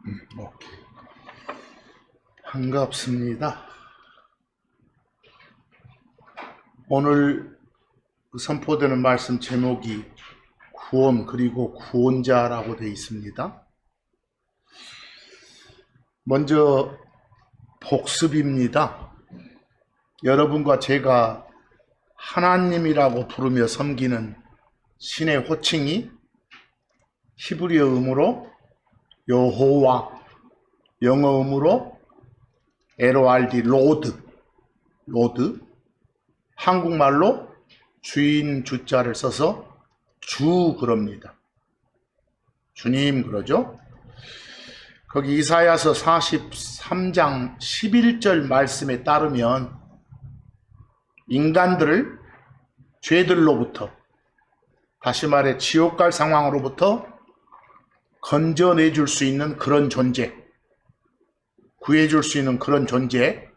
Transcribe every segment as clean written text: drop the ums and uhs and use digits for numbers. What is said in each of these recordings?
오케이. 반갑습니다. 오늘 선포되는 말씀 제목이 구원 그리고 구원자라고 되어 있습니다. 먼저 복습입니다. 여러분과 제가 하나님이라고 부르며 섬기는 신의 호칭이 히브리어음으로 여호와, 영어음으로 LORD, 로드, 한국말로 주인 주자를 써서 주 그럽니다. 주님 그러죠. 거기 이사야서 43장 11절 말씀에 따르면 인간들을 죄들로부터, 다시 말해 지옥 갈 상황으로부터 건져내줄 수 있는 그런 존재, 구해줄 수 있는 그런 존재,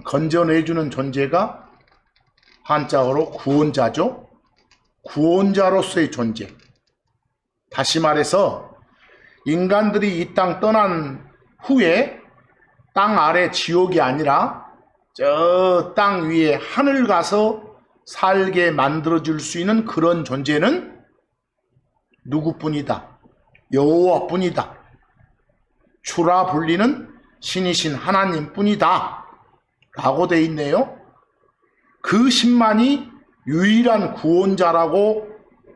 건져내주는 존재가 한자어로 구원자죠. 구원자로서의 존재. 다시 말해서 인간들이 이 땅 떠난 후에 땅 아래 지옥이 아니라 저 땅 위에 하늘 가서 살게 만들어줄 수 있는 그런 존재는 누구뿐이다? 여호와뿐이다. 주라 불리는 신이신 하나님뿐이다 라고 돼 있네요. 그 신만이 유일한 구원자라고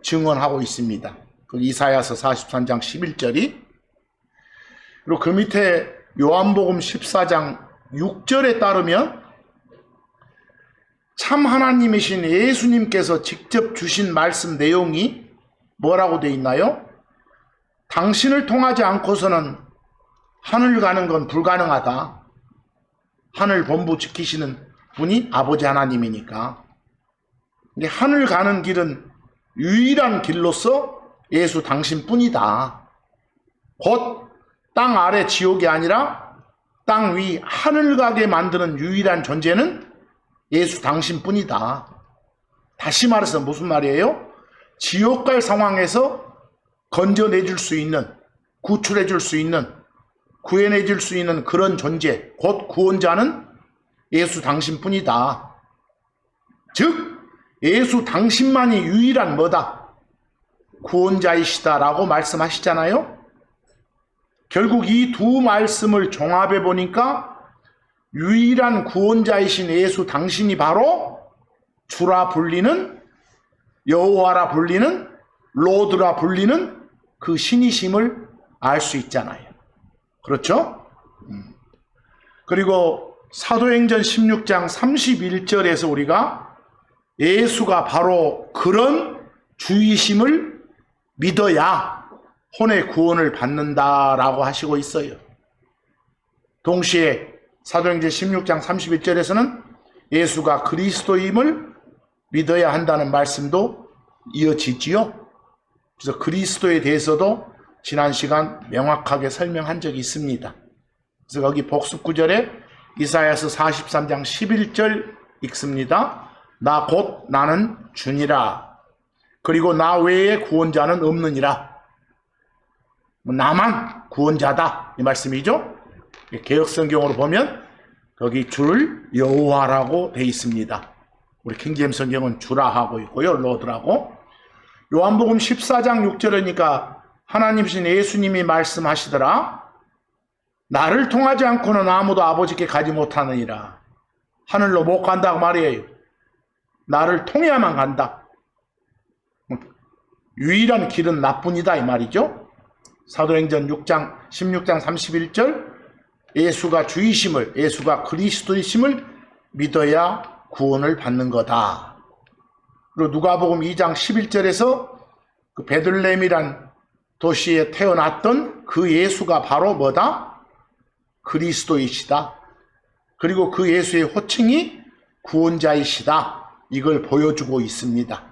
증언하고 있습니다. 그 이사야서 43장 11절이. 그리고 그 밑에 요한복음 14장 6절에 따르면 참 하나님이신 예수님께서 직접 주신 말씀 내용이 뭐라고 돼 있나요? 당신을 통하지 않고서는 하늘 가는 건 불가능하다. 하늘 본부 지키시는 분이 아버지 하나님이니까. 근데 하늘 가는 길은 유일한 길로서 예수 당신뿐이다. 곧 땅 아래 지옥이 아니라 땅 위 하늘 가게 만드는 유일한 존재는 예수 당신뿐이다. 다시 말해서 무슨 말이에요? 지옥 갈 상황에서 건져내줄 수 있는, 구출해줄 수 있는, 구해내줄 수 있는 그런 존재, 곧 구원자는 예수 당신뿐이다. 즉 예수 당신만이 유일한 뭐다? 구원자이시다라고 말씀하시잖아요. 결국 이 두 말씀을 종합해 보니까 유일한 구원자이신 예수 당신이 바로 주라 불리는, 여호와라 불리는, 로드라 불리는 그 신이심을 알 수 있잖아요. 그렇죠? 그리고 사도행전 16장 31절에서 우리가 예수가 바로 그런 주이심을 믿어야 혼의 구원을 받는다라고 하시고 있어요. 동시에 사도행전 16장 31절에서는 예수가 그리스도임을 믿어야 한다는 말씀도 이어지지요. 그래서 그리스도에 대해서도 지난 시간 명확하게 설명한 적이 있습니다. 그래서 거기 복습 구절에 이사야서 43장 11절 읽습니다. 나 곧 나는 주니라. 그리고 나 외에 구원자는 없느니라. 나만 구원자다 이 말씀이죠. 개역성경으로 보면 거기 주를 여호와라고 돼 있습니다. 우리 킹제임스 성경은 주라 하고 있고요. 로드라고. 요한복음 14장 6절이니까 하나님이신 예수님이 말씀하시더라. 나를 통하지 않고는 아무도 아버지께 가지 못하느니라. 하늘로 못 간다고 말이에요. 나를 통해야만 간다. 유일한 길은 나뿐이다 이 말이죠. 사도행전 16장 31절 예수가 주이심을, 예수가 그리스도이심을 믿어야 구원을 받는 거다. 그리고 누가복음 2장 11절에서 그 베들레헴이란 도시에 태어났던 그 예수가 바로 뭐다? 그리스도이시다. 그리고 그 예수의 호칭이 구원자이시다. 이걸 보여주고 있습니다.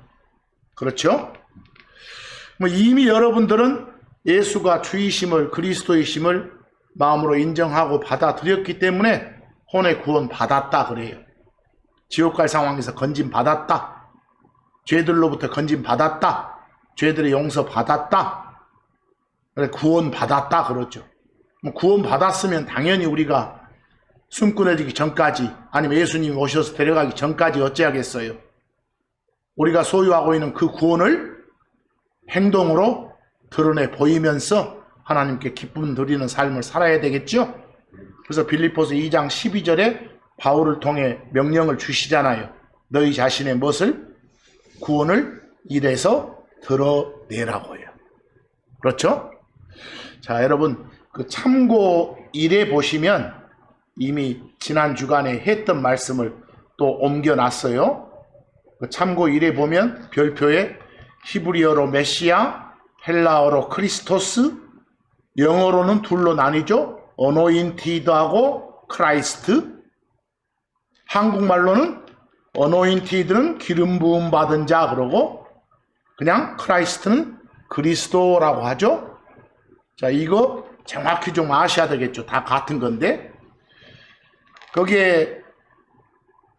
그렇죠? 이미 여러분들은 예수가 주이심을, 그리스도이심을 마음으로 인정하고 받아들였기 때문에 혼의 구원 받았다 그래요. 지옥 갈 상황에서 건진 받았다. 죄들로부터 건진 받았다. 죄들의 용서 받았다. 구원 받았다 그러죠. 구원 받았으면 당연히 우리가 숨 끊어지기 전까지, 아니면 예수님이 오셔서 데려가기 전까지 어찌하겠어요. 우리가 소유하고 있는 그 구원을 행동으로 드러내 보이면서 하나님께 기쁨 드리는 삶을 살아야 되겠죠. 그래서 빌립보서 2장 12절에 바울을 통해 명령을 주시잖아요. 너희 자신의 무엇을? 구원을 일에서 드러내라고요. 그렇죠? 자, 여러분, 그 참고 1에 보시면 이미 지난 주간에 했던 말씀을 또 옮겨놨어요. 그 참고 1에 보면 별표에 히브리어로 메시아, 헬라어로 크리스토스, 영어로는 둘로 나뉘죠. 어노인티드하고 크라이스트. 한국말로는 어노인티드는 기름 부음 받은 자 그러고, 그냥 크라이스트는 그리스도라고 하죠. 자, 이거 정확히 좀 아셔야 되겠죠. 다 같은 건데, 거기에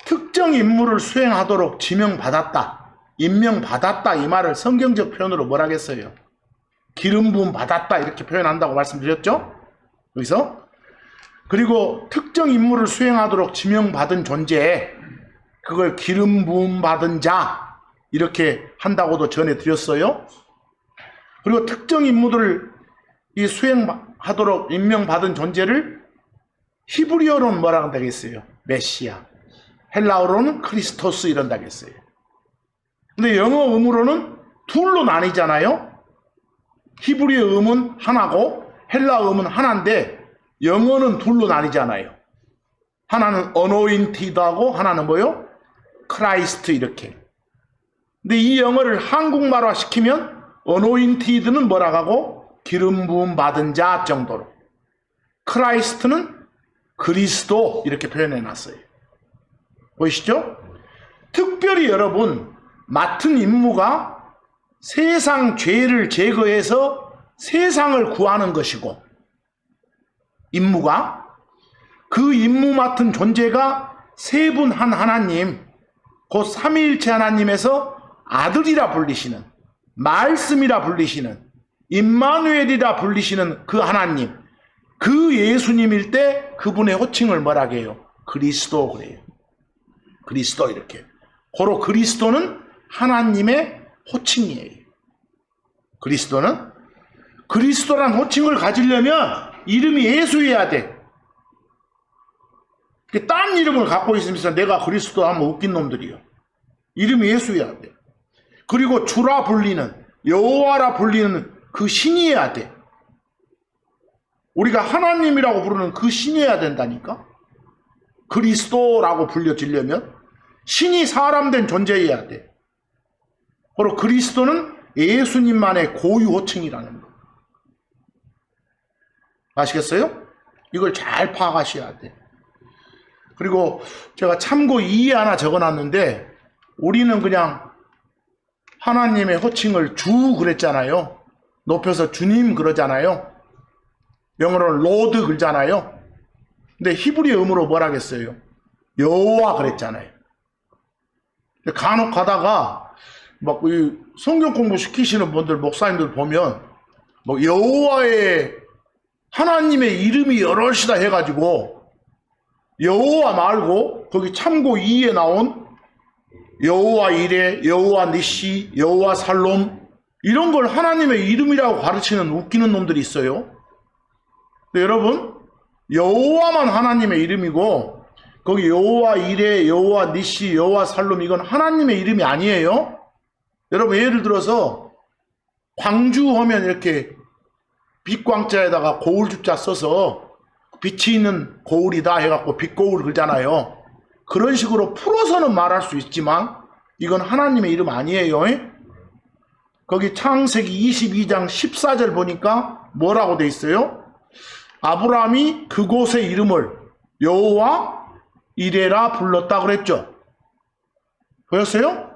특정 임무를 수행하도록 지명받았다, 임명받았다, 이 말을 성경적 표현으로 뭐라 하겠어요? 기름 부음 받았다, 이렇게 표현한다고 말씀드렸죠. 여기서 그리고 특정 임무를 수행하도록 지명받은 존재, 그걸 기름 부음 받은 자 이렇게 한다고도 전해드렸어요. 그리고 특정 임무들을 이 수행하도록 임명받은 존재를 히브리어로는 뭐라고 한다겠어요? 메시아. 헬라어로는 크리스토스 이런다겠어요. 근데 영어 음으로는 둘로 나뉘잖아요. 히브리어 음은 하나고 헬라어 음은 하나인데 영어는 둘로 나뉘잖아요. 하나는 어노인티드하고 하나는 뭐요? 크라이스트 이렇게. 근데 이 영어를 한국말화 시키면 어노인티드는 뭐라고 하고? 기름 부음 받은 자 정도로. 크라이스트는 그리스도 이렇게 표현해 놨어요. 보이시죠? 특별히 여러분 맡은 임무가 세상 죄를 제거해서 세상을 구하는 것이고, 임무가 그 임무 맡은 존재가 세 분 한 하나님, 곧 삼위일체 하나님에서 아들이라 불리시는, 말씀이라 불리시는, 임마누엘이라 불리시는 그 하나님, 그 예수님일 때 그분의 호칭을 뭐라고 해요? 그리스도 그래요. 그리스도 이렇게. 고로 그리스도는 하나님의 호칭이에요. 그리스도는 그리스도란 호칭을 가지려면 이름이 예수여야 돼. 딴 이름을 갖고 있으면서 내가 그리스도 하면 웃긴 놈들이요. 이름이 예수여야 돼. 그리고 주라 불리는, 여호와라 불리는 그 신이어야 돼. 우리가 하나님이라고 부르는 그 신이어야 된다니까. 그리스도라고 불려지려면 신이 사람 된 존재여야 돼. 바로 그리스도는 예수님만의 고유 호칭이라는 거. 아시겠어요? 이걸 잘 파악하셔야 돼. 그리고 제가 참고 2에 하나 적어놨는데, 우리는 그냥 하나님의 호칭을 주 그랬잖아요. 높여서 주님 그러잖아요. 영어로는 로드 그러잖아요. 근데 히브리 음으로 뭐라 하겠어요? 여호와 그랬잖아요. 간혹 가다가 막 성경 공부 시키시는 분들, 목사님들 보면 뭐 여호와의 하나님의 이름이 여럿이다 해가지고 여호와 말고 거기 참고 2에 나온 여호와 이레, 여호와 니시, 여호와 살롬 이런 걸 하나님의 이름이라고 가르치는 웃기는 놈들이 있어요. 근데 여러분, 여호와만 하나님의 이름이고 거기 여호와 이레, 여호와 니시, 여호와 살롬 이건 하나님의 이름이 아니에요. 여러분, 예를 들어서 광주 하면 이렇게 빛광자에다가 고울주자 써서 빛이 있는 고울이다 해갖고 빛고울 그러잖아요. 그런 식으로 풀어서는 말할 수 있지만 이건 하나님의 이름 아니에요. 거기 창세기 22장 14절 보니까 뭐라고 돼 있어요? 아브라함이 그곳의 이름을 여호와 이레라 불렀다 그랬죠. 보였어요?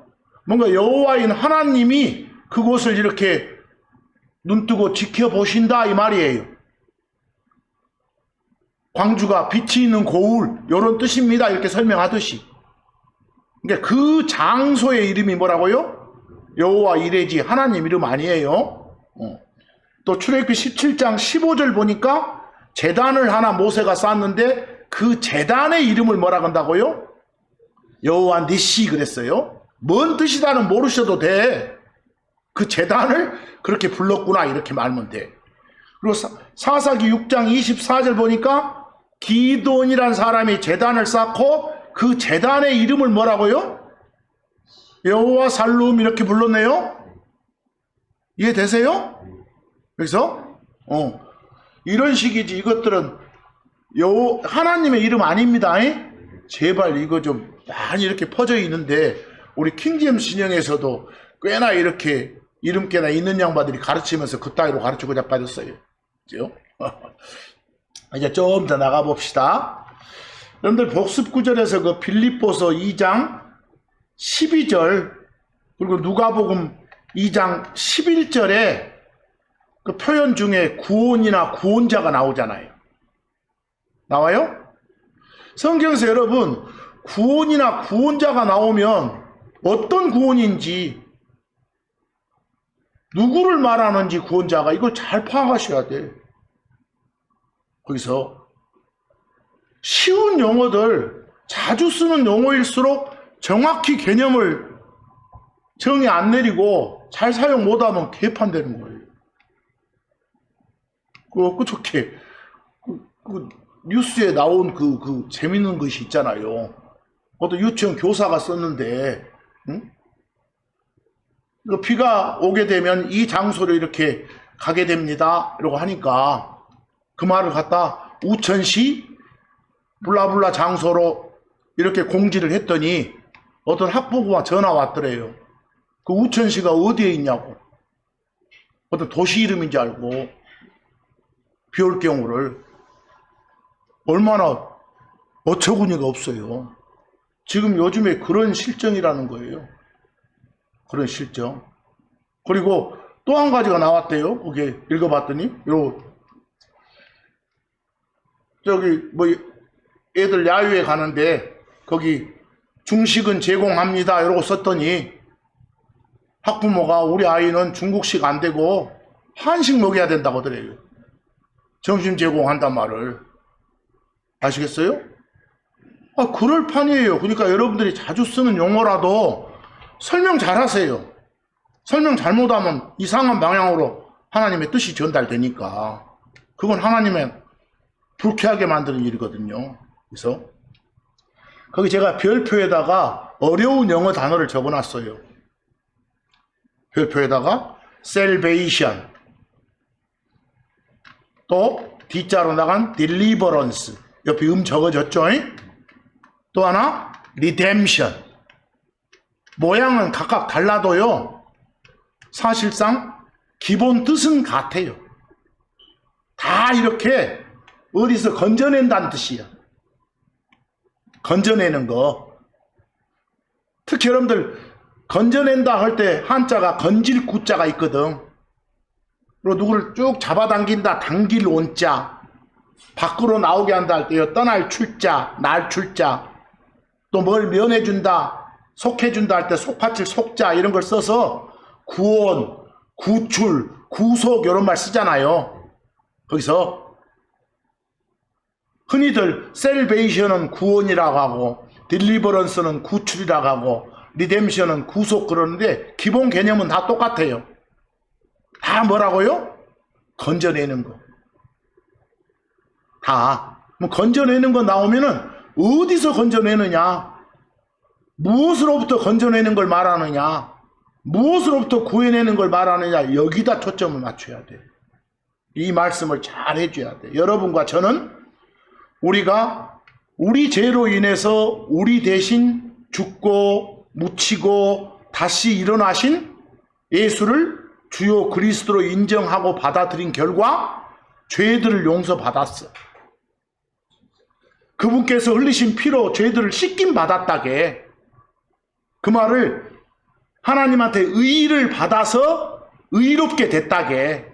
뭔가 여호와인 하나님이 그곳을 이렇게 눈뜨고 지켜보신다 이 말이에요. 광주가 빛이 있는 고울 이런 뜻입니다 이렇게 설명하듯이. 그러니까 그 장소의 이름이 뭐라고요? 여호와 이레지 하나님 이름 아니에요. 또 출애굽기 17장 15절 보니까 제단을 하나 모세가 쌓았는데 그 제단의 이름을 뭐라 한다고요? 여호와 니시 그랬어요. 뭔 뜻이다는 모르셔도 돼. 그 제단을 그렇게 불렀구나 이렇게 말하면 돼. 그리고 사사기 6장 24절 보니까 기드온이란 사람이 제단을 쌓고 그 제단의 이름을 뭐라고요? 여호와 살룸 이렇게 불렀네요. 이해되세요? 그래서 이런 식이지. 이것들은 하나님의 이름 아닙니다. 제발 이거 좀 많이 이렇게 퍼져 있는데 우리 킹제임스 신형에서도 꽤나 이렇게 이름께나 있는 양반들이 가르치면서 그따위로 가르치고 자빠졌어요. 그죠? 이제 좀 더 나가 봅시다. 여러분들 복습 구절에서 그 빌립보서 2장 12절 그리고 누가복음 2장 11절에 그 표현 중에 구원이나 구원자가 나오잖아요. 나와요? 성경에서 여러분 구원이나 구원자가 나오면 어떤 구원인지 누구를 말하는지 구원자가 이걸 잘 파악하셔야 돼. 거기서 쉬운 용어들 자주 쓰는 용어일수록 정확히 개념을 정의 안 내리고 잘 사용 못하면 개판되는 거예요. 그저께 뉴스에 나온 그 재밌는 것이 있잖아요. 어떤 유치원 교사가 썼는데, 응? 비가 오게 되면 이 장소로 이렇게 가게 됩니다. 이러고 하니까 그 말을 갖다 우천시 블라블라 장소로 이렇게 공지를 했더니 어떤 학부모가 전화 왔더래요. 그 우천시가 어디에 있냐고. 어떤 도시 이름인지 알고 비 올 경우를 얼마나 어처구니가 없어요. 지금 요즘에 그런 실정이라는 거예요. 그런 실정. 그리고 또 한 가지가 나왔대요. 거기 읽어봤더니 저기 뭐 애들 야유회 가는데 거기 중식은 제공합니다 이러고 썼더니 학부모가 우리 아이는 중국식 안 되고 한식 먹여야 된다고 하더래요. 점심 제공한단 말을. 아시겠어요? 그럴 판이에요. 그러니까 여러분들이 자주 쓰는 용어라도 설명 잘 하세요. 설명 잘못하면 이상한 방향으로 하나님의 뜻이 전달되니까 그건 하나님의 불쾌하게 만드는 일이거든요. 그래서 거기 제가 별표에다가 어려운 영어 단어를 적어놨어요. 별표에다가 salvation, 또 D자로 나간 deliverance, 옆에 적어졌죠? 또 하나 redemption. 모양은 각각 달라도요 사실상 기본 뜻은 같아요. 다 이렇게 어디서 건져낸다는 뜻이야. 건져내는 거. 특히 여러분들 건져낸다 할 때 한자가 건질 구자가 있거든. 그리고 누구를 쭉 잡아당긴다 당길 온자, 밖으로 나오게 한다 할 때요 떠날 출자, 날 출자, 또 뭘 면해준다, 속해준다 할 때 속받칠 속자 이런 걸 써서 구원, 구출, 구속 이런 말 쓰잖아요. 거기서 흔히들 셀베이션은 구원이라고 하고 딜리버런스는 구출이라고 하고 리뎀션은 구속 그러는데 기본 개념은 다 똑같아요. 다 뭐라고요? 건져내는 거. 다. 뭐 건져내는 거 나오면은 어디서 건져내느냐, 무엇으로부터 건져내는 걸 말하느냐, 무엇으로부터 구해내는 걸 말하느냐, 여기다 초점을 맞춰야 돼. 이 말씀을 잘 해줘야 돼. 여러분과 저는 우리가 우리 죄로 인해서 우리 대신 죽고 묻히고 다시 일어나신 예수를 주요 그리스도로 인정하고 받아들인 결과 죄들을 용서받았어. 그분께서 흘리신 피로 죄들을 씻김 받았다게. 그 말을 하나님한테 의를 받아서 의롭게 됐다게.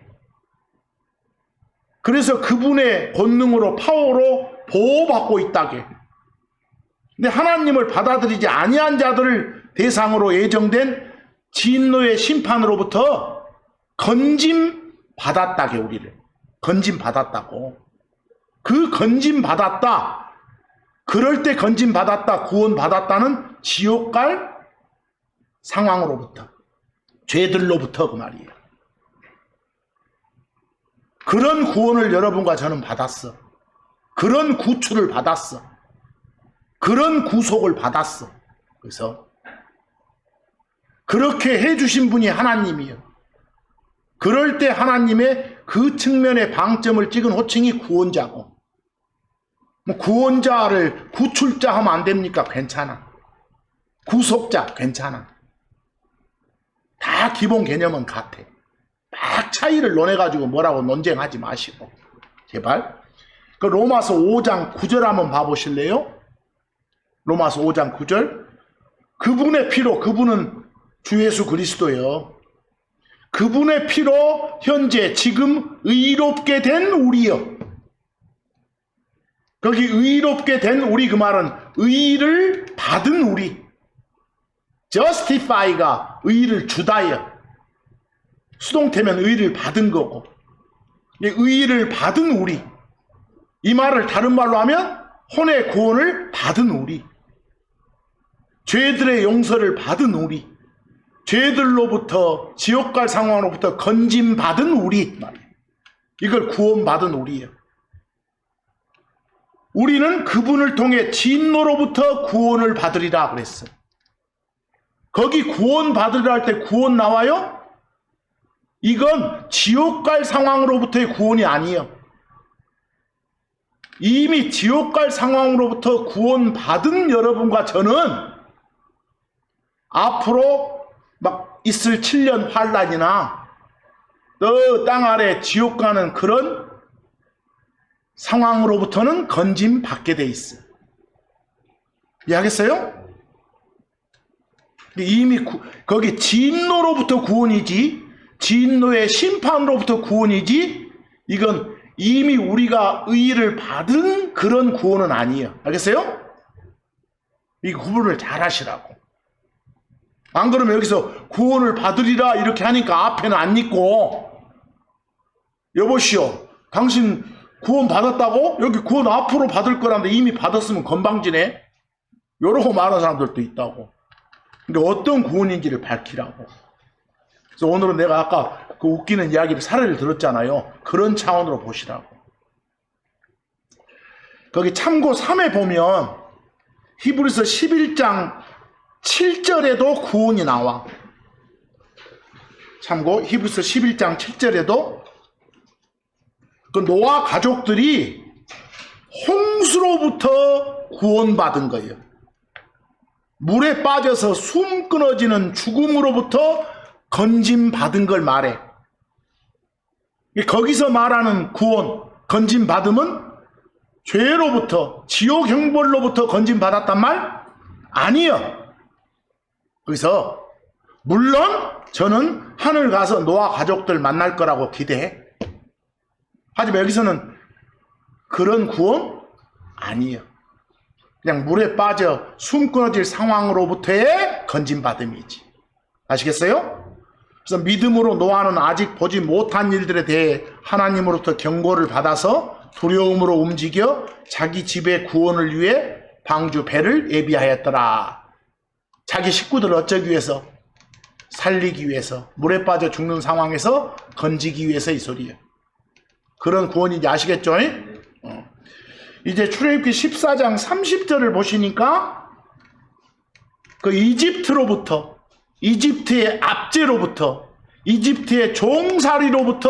그래서 그분의 권능으로 파워로 보호받고 있다게. 근데 하나님을 받아들이지 아니한 자들을 대상으로 예정된 진노의 심판으로부터 건짐 받았다게 우리를. 건짐 받았다고. 그 건짐 받았다. 그럴 때 건짐 받았다, 구원 받았다는 지옥 갈 상황으로부터, 죄들로부터 그 말이에요. 그런 구원을 여러분과 저는 받았어. 그런 구출을 받았어. 그런 구속을 받았어. 그래서 그렇게 해주신 분이 하나님이에요. 그럴 때 하나님의 그 측면의 방점을 찍은 호칭이 구원자고, 뭐 구원자를 구출자 하면 안 됩니까? 괜찮아. 구속자 괜찮아. 다 기본 개념은 같아. 막 차이를 논해가지고 뭐라고 논쟁하지 마시고 제발. 그 로마서 5장 9절 한번 봐보실래요? 로마서 5장 9절. 그분의 피로, 그분은 주 예수 그리스도요. 그분의 피로 현재 지금 의롭게 된 우리요. 거기 의롭게 된 우리 그 말은 의를 받은 우리. justify가 의를 주다요. 수동태면 의를 받은 거고. 의를 받은 우리. 이 말을 다른 말로 하면 혼의 구원을 받은 우리. 죄들의 용서를 받은 우리. 죄들로부터 지옥 갈 상황으로부터 건짐 받은 우리. 이걸 구원받은 우리예요. 우리는 그분을 통해 진노로부터 구원을 받으리라 그랬어요. 거기 구원 받으리라 할 때 구원 나와요? 이건 지옥 갈 상황으로부터의 구원이 아니에요. 이미 지옥 갈 상황으로부터 구원 받은 여러분과 저는 앞으로 막 있을 7년 환란이나 또 땅 아래 지옥 가는 그런 상황으로부터는 건짐 받게 돼 있어요. 이해하겠어요? 이미 거기 진노로부터 구원이지, 진노의 심판으로부터 구원이지, 이건 이미 우리가 의를 받은 그런 구원은 아니에요. 알겠어요? 이 구분을 잘 하시라고. 안 그러면 여기서 구원을 받으리라 이렇게 하니까 앞에는 안 읽고, 여보시오, 당신 구원 받았다고? 여기 구원 앞으로 받을 거란데 이미 받았으면 건방지네? 이러고 말하는 사람들도 있다고. 근데 어떤 구원인지를 밝히라고. 그래서 오늘은 내가 아까 그 웃기는 이야기를 사례를 들었잖아요. 그런 차원으로 보시라고. 거기 참고 3에 보면 히브리서 11장 7절에도 구원이 나와. 참고 히브리서 11장 7절에도 그 노아 가족들이 홍수로부터 구원받은 거예요. 물에 빠져서 숨 끊어지는 죽음으로부터 건짐받은 걸 말해. 거기서 말하는 구원, 건짐받음은 죄로부터, 지옥 형벌로부터 건짐받았단 말 아니에요. 그래서 물론 저는 하늘 가서 노아 가족들 만날 거라고 기대해. 하지만 여기서는 그런 구원 아니에요. 그냥 물에 빠져 숨 끊어질 상황으로부터의 건짐받음이지. 아시겠어요? 그래서 믿음으로 노아는 아직 보지 못한 일들에 대해 하나님으로부터 경고를 받아서 두려움으로 움직여 자기 집의 구원을 위해 방주 배를 예비하였더라. 자기 식구들을 어쩌기 위해서? 살리기 위해서, 물에 빠져 죽는 상황에서 건지기 위해서 이 소리예요. 그런 구원인지 아시겠죠? 이제 출애굽기 14장 30절을 보시니까 그 이집트로부터, 이집트의 압제로부터, 이집트의 종살이로부터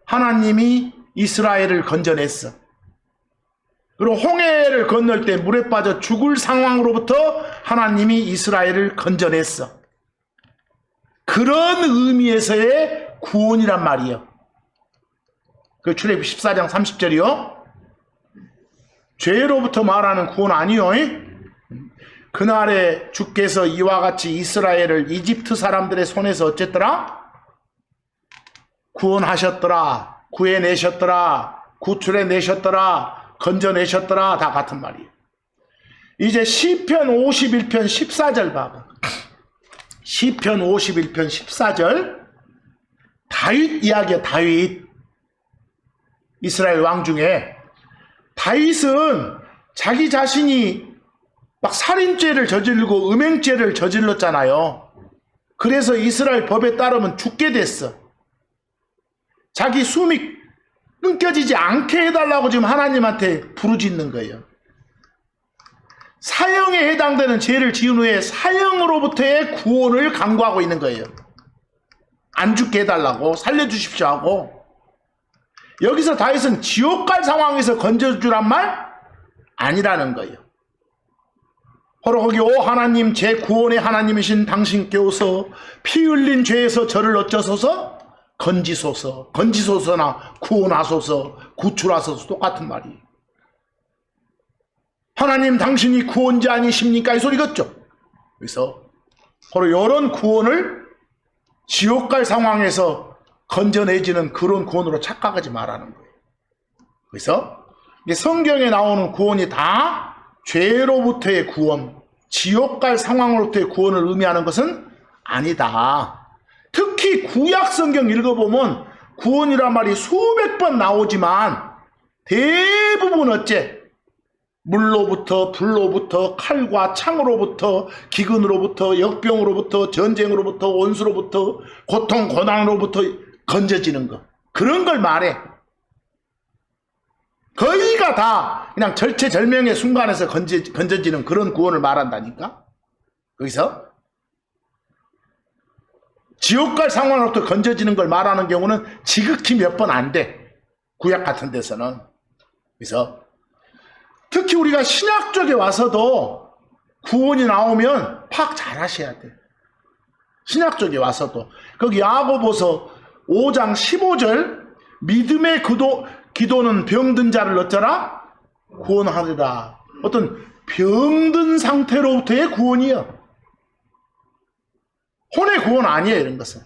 하나님이 이스라엘을 건져냈어. 그리고 홍해를 건널 때 물에 빠져 죽을 상황으로부터 하나님이 이스라엘을 건져냈어. 그런 의미에서의 구원이란 말이에요. 그 출애굽기 14장 30절이요. 죄로부터 말하는 구원 아니요. 그날에 주께서 이와 같이 이스라엘을 이집트 사람들의 손에서 어쨌더라? 구원하셨더라. 구해내셨더라. 구출해내셨더라. 건져내셨더라. 다 같은 말이에요. 이제 시편 51편 14절 봐봐. 시편 51편 14절. 다윗 이야기야. 다윗. 이스라엘 왕 중에 다윗은 자기 자신이 막 살인죄를 저지르고 음행죄를 저질렀잖아요. 그래서 이스라엘 법에 따르면 죽게 됐어. 자기 숨이 끊겨지지 않게 해달라고 지금 하나님한테 부르짖는 거예요. 사형에 해당되는 죄를 지은 후에 사형으로부터의 구원을 간구하고 있는 거예요. 안 죽게 해달라고, 살려주십시오 하고. 여기서 다윗은 지옥 갈 상황에서 건져주란 말 아니라는 거예요. 바로 거기 오 하나님 제 구원의 하나님이신 당신께 오서 피 흘린 죄에서 저를 어쩌소서 건지소서. 건지소서나 구원하소서, 구출하소서 똑같은 말이에요. 하나님 당신이 구원자 아니십니까? 이 소리겠죠. 그래서 바로 이런 구원을 지옥 갈 상황에서 건져내지는 그런 구원으로 착각하지 말라는 거예요. 그래서 성경에 나오는 구원이 다 죄로부터의 구원, 지옥 갈 상황으로부터의 구원을 의미하는 것은 아니다. 특히 구약 성경 읽어보면 구원이란 말이 수백 번 나오지만 대부분 어째? 물로부터, 불로부터, 칼과 창으로부터, 기근으로부터, 역병으로부터, 전쟁으로부터, 원수로부터, 고통, 고난으로부터 건져지는 것. 그런 걸 말해. 거의가 다 그냥 절체절명의 순간에서 건져지는 그런 구원을 말한다니까. 거기서 지옥 갈 상황으로부터 건져지는 걸 말하는 경우는 지극히 몇 번 안 돼. 구약 같은 데서는. 그래서 특히 우리가 신약 쪽에 와서도 구원이 나오면 파악 잘 하셔야 돼. 신약 쪽에 와서도. 거기 야고보서 5장 15절 믿음의 기도는 병든 자를 어쩌라? 구원하리라. 어떤 병든 상태로부터의 구원이요. 혼의 구원 아니에요. 이런 것은.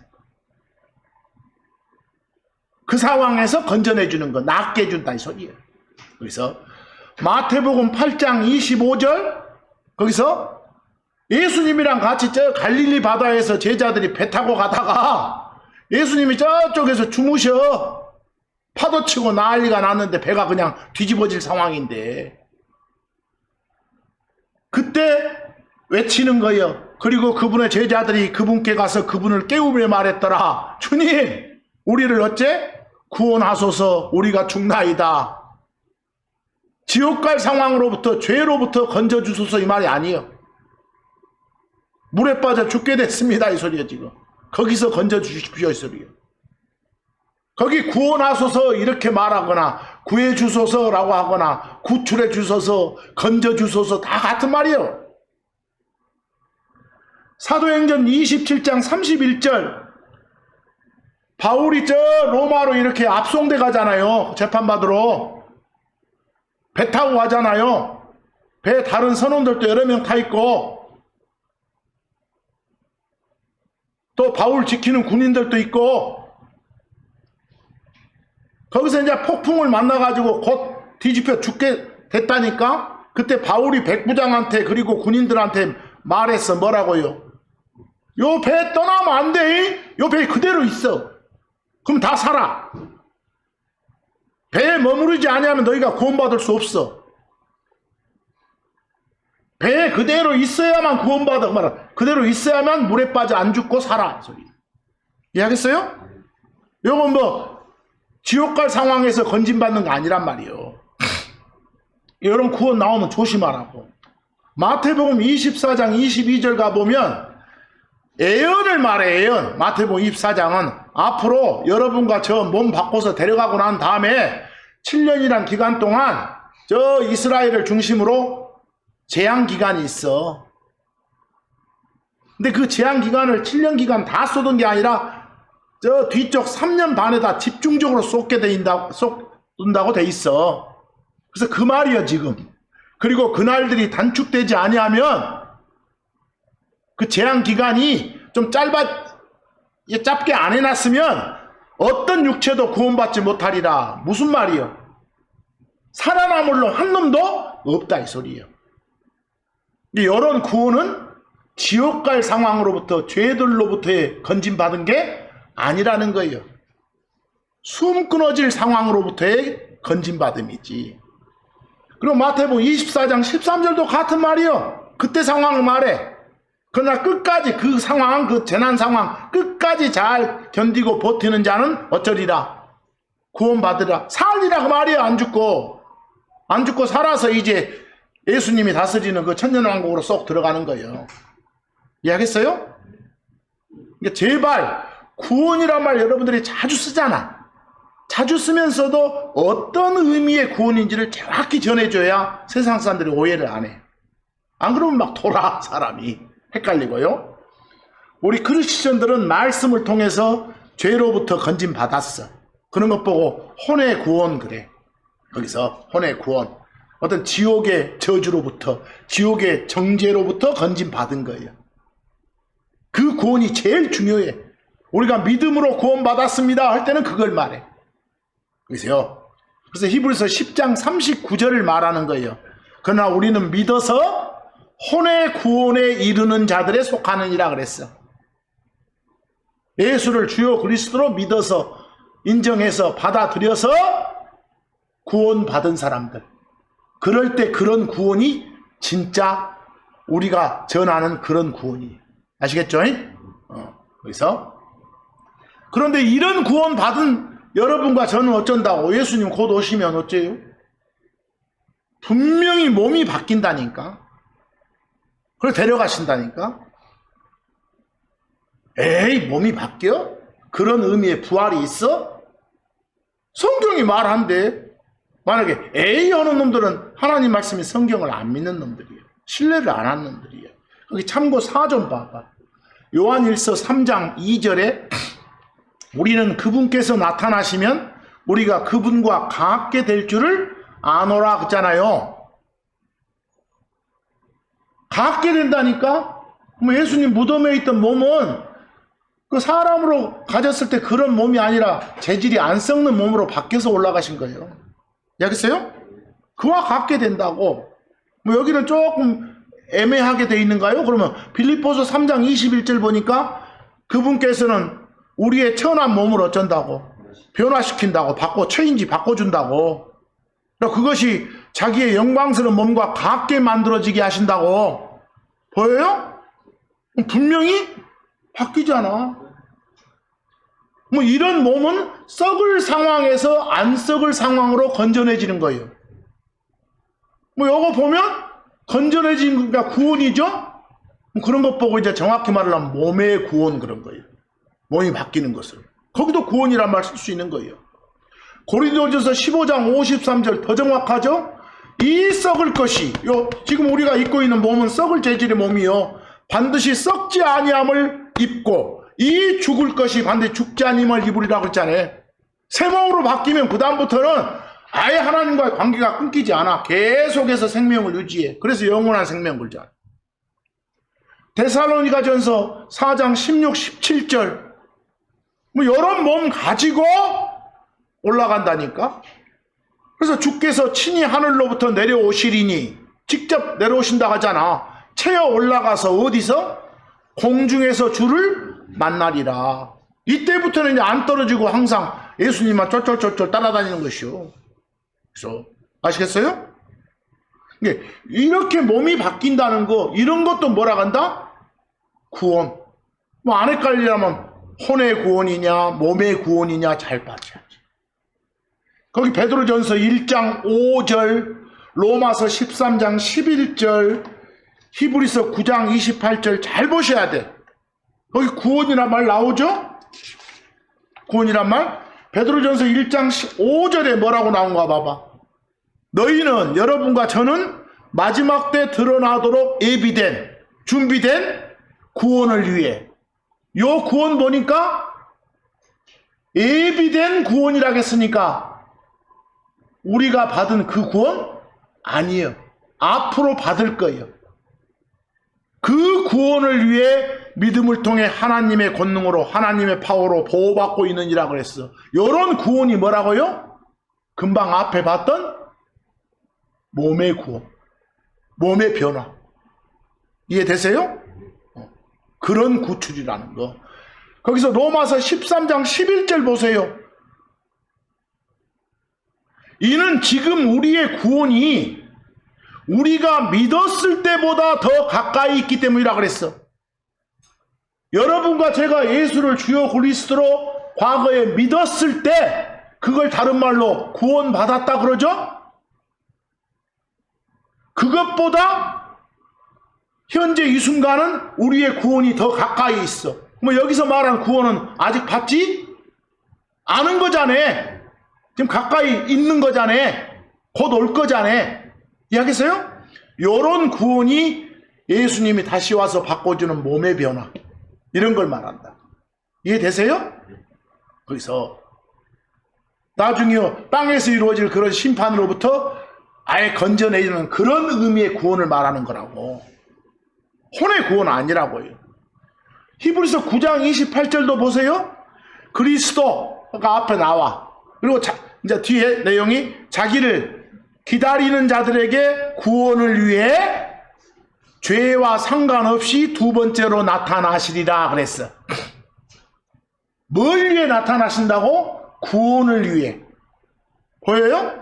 그 상황에서 건져내주는 거, 낫게 해준다 이 소리예요. 그래서 마태복음 8장 25절 거기서 예수님이랑 같이 저 갈릴리 바다에서 제자들이 배 타고 가다가 예수님이 저쪽에서 주무셔. 파도 치고 난리가 났는데 배가 그냥 뒤집어질 상황인데 그때 외치는 거예요. 그리고 그분의 제자들이 그분께 가서 그분을 깨우며 말했더라. 주님 우리를 어째? 구원하소서. 우리가 죽나이다. 지옥 갈 상황으로부터 죄로부터 건져주소서 이 말이 아니에요. 물에 빠져 죽게 됐습니다 이 소리예요. 지금 거기서 건져주십시오 이 소리예요. 거기 구원하소서 이렇게 말하거나 구해주소서라고 하거나 구출해주소서 건져주소서 다 같은 말이에요. 사도행전 27장 31절 바울이 저 로마로 이렇게 압송돼 가잖아요. 재판받으러 배 타고 가잖아요. 배 다른 선원들도 여러 명 타 있고 또 바울 지키는 군인들도 있고 거기서 이제 폭풍을 만나가지고 곧 뒤집혀 죽게 됐다니까. 그때 바울이 백부장한테 그리고 군인들한테 말했어. 뭐라고요? 요 배 떠나면 안 돼. 요 배 그대로 있어. 그럼 다 살아. 배에 머무르지 아니하면 너희가 구원받을 수 없어. 배에 그대로 있어야만 구원받아. 말아. 그대로 있어야만 물에 빠져 안 죽고 살아. 소리. 이해하겠어요? 요건 뭐 지옥 갈 상황에서 건진받는 거 아니란 말이에요. 이런 구원 나오면 조심하라고. 마태복음 24장 22절 가보면 예언을 말해. 예언. 마태복음 24장은 앞으로 여러분과 저 몸 바꿔서 데려가고 난 다음에 7년이란 기간 동안 저 이스라엘을 중심으로 재앙기간이 있어. 근데 그 재앙기간을 7년 기간 다 쏟은 게 아니라 저 뒤쪽 3년 반에다 집중적으로 쏟는다고 돼 있어. 그래서 그 말이야 지금. 그리고 그날들이 단축되지 아니하면 그 재앙기간이 좀 짧게 안 해놨으면 어떤 육체도 구원받지 못하리라. 무슨 말이요? 살아남을로 한 놈도 없다 이 소리예요. 이런 구원은 지옥 갈 상황으로부터 죄들로부터의 건진받은 게 아니라는 거예요. 숨 끊어질 상황으로부터의 건진받음이지. 그리고 마태복음 24장 13절도 같은 말이요. 그때 상황을 말해. 그러나 끝까지 그 상황, 그 재난 상황 끝까지 잘 견디고 버티는 자는 어쩌리라? 구원받으라. 살리라 그 말이에요. 안 죽고 살아서 이제 예수님이 다스리는 그 천년왕국으로 쏙 들어가는 거예요. 이해하겠어요? 그러니까 제발 구원이란 말 여러분들이 자주 쓰잖아. 자주 쓰면서도 어떤 의미의 구원인지를 정확히 전해줘야 세상 사람들이 오해를 안 해. 안 그러면 막 돌아 사람이 헷갈리고요. 우리 크리스천들은 말씀을 통해서 죄로부터 건진받았어. 그런 것 보고 혼의 구원 그래. 거기서 혼의 구원. 어떤 지옥의 저주로부터, 지옥의 정죄로부터 건진받은 거예요. 그 구원이 제일 중요해. 우리가 믿음으로 구원받았습니다 할 때는 그걸 말해. 그래서요. 그래서 히브리서 10장 39절을 말하는 거예요. 그러나 우리는 믿어서 혼의 구원에 이르는 자들에 속하느니라 그랬어. 예수를 주요 그리스도로 믿어서 인정해서 받아들여서 구원받은 사람들. 그럴 때 그런 구원이 진짜 우리가 전하는 그런 구원이에요. 아시겠죠? 그래서 그런데 이런 구원 받은 여러분과 저는 어쩐다고? 예수님 곧 오시면 어째요? 분명히 몸이 바뀐다니까. 그래 데려가신다니까. 에이 몸이 바뀌어? 그런 의미의 부활이 있어? 성경이 말한대. 만약에 에이 하는 놈들은 하나님 말씀이 성경을 안 믿는 놈들이에요. 신뢰를 안 하는 놈들이에요. 여기 참고 4좀 봐봐. 요한일서 3장 2절에 우리는 그분께서 나타나시면 우리가 그분과 같게 될 줄을 아노라 그랬잖아요. 같게 된다니까? 그럼 예수님 무덤에 있던 몸은 그 사람으로 가졌을 때 그런 몸이 아니라 재질이 안 썩는 몸으로 바뀌어서 올라가신 거예요. 알겠어요? 그와 같게 된다고. 뭐 여기는 조금 애매하게 돼 있는가요? 그러면 빌립보서 3장 21절 보니까 그분께서는 우리의 천한 몸을 어쩐다고? 변화시킨다고. 체인지 바꿔준다고. 그것이 자기의 영광스러운 몸과 같게 만들어지게 하신다고. 보여요? 분명히 바뀌잖아. 뭐 이런 몸은 썩을 상황에서 안 썩을 상황으로 건전해지는 거예요. 뭐 이거 보면 건전해진 게 구원이죠? 그런 것 보고 이제 정확히 말하면 몸의 구원 그런 거예요. 몸이 바뀌는 것을. 거기도 구원이란 말 쓸 수 있는 거예요. 고린도전서 15장 53절 더 정확하죠? 이 썩을 것이 지금 우리가 입고 있는 몸은 썩을 재질의 몸이요. 반드시 썩지 아니함을 입고 이 죽을 것이 반드시 죽지 아니함을 입으리라고 했잖아요. 새 몸으로 바뀌면 그 다음부터는 아예 하나님과의 관계가 끊기지 않아. 계속해서 생명을 유지해. 그래서 영원한 생명 걸잖아. 데살로니가전서 4장 16, 17절 뭐 이런 몸 가지고 올라간다니까. 그래서 주께서 친히 하늘로부터 내려오시리니 직접 내려오신다고 하잖아. 채어 올라가서 어디서? 공중에서 주를 만나리라. 이때부터는 이제 안 떨어지고 항상 예수님만 쫄쫄쫄쫄 따라다니는 것이요. 그래서 아시겠어요? 이렇게 몸이 바뀐다는 거 이런 것도 뭐라 한다? 구원. 뭐 안 헷갈리려면 혼의 구원이냐 몸의 구원이냐 잘 봐줘야지. 거기 베드로전서 1장 5절 로마서 13장 11절 히브리서 9장 28절 잘 보셔야 돼. 거기 구원이란 말 나오죠? 구원이란 말 베드로전서 1장 5절에 뭐라고 나온가 봐봐. 너희는 여러분과 저는 마지막 때 드러나도록 예비된 준비된 구원을 위해. 요 구원 보니까 예비된 구원이라고 했으니까 우리가 받은 그 구원? 아니에요. 앞으로 받을 거예요. 그 구원을 위해 믿음을 통해 하나님의 권능으로 하나님의 파워로 보호받고 있느니라 그랬어. 요런 구원이 뭐라고요? 금방 앞에 봤던 몸의 구원, 몸의 변화. 이해되세요? 그런 구출이라는 거. 거기서 로마서 13장 11절 보세요. 이는 지금 우리의 구원이 우리가 믿었을 때보다 더 가까이 있기 때문이라 그랬어. 여러분과 제가 예수를 주요 그리스도로 과거에 믿었을 때 그걸 다른 말로 구원받았다 그러죠? 그것보다 현재 이 순간은 우리의 구원이 더 가까이 있어. 뭐 여기서 말하는 구원은 아직 받지 않은 거잖아. 지금 가까이 있는 거잖아. 곧 올 거잖아. 이해하겠어요? 요런 구원이 예수님이 다시 와서 바꿔주는 몸의 변화, 이런 걸 말한다. 이해되세요? 그래서 나중에 땅에서 이루어질 그런 심판으로부터 아예 건져내는 그런 의미의 구원을 말하는 거라고. 혼의 구원은 아니라고요. 히브리서 9장 28절도 보세요. 그리스도가 앞에 나와. 그리고 이제 뒤에 내용이 자기를 기다리는 자들에게 구원을 위해 죄와 상관없이 두 번째로 나타나시리라 그랬어. 뭘 위해 나타나신다고? 구원을 위해. 보여요?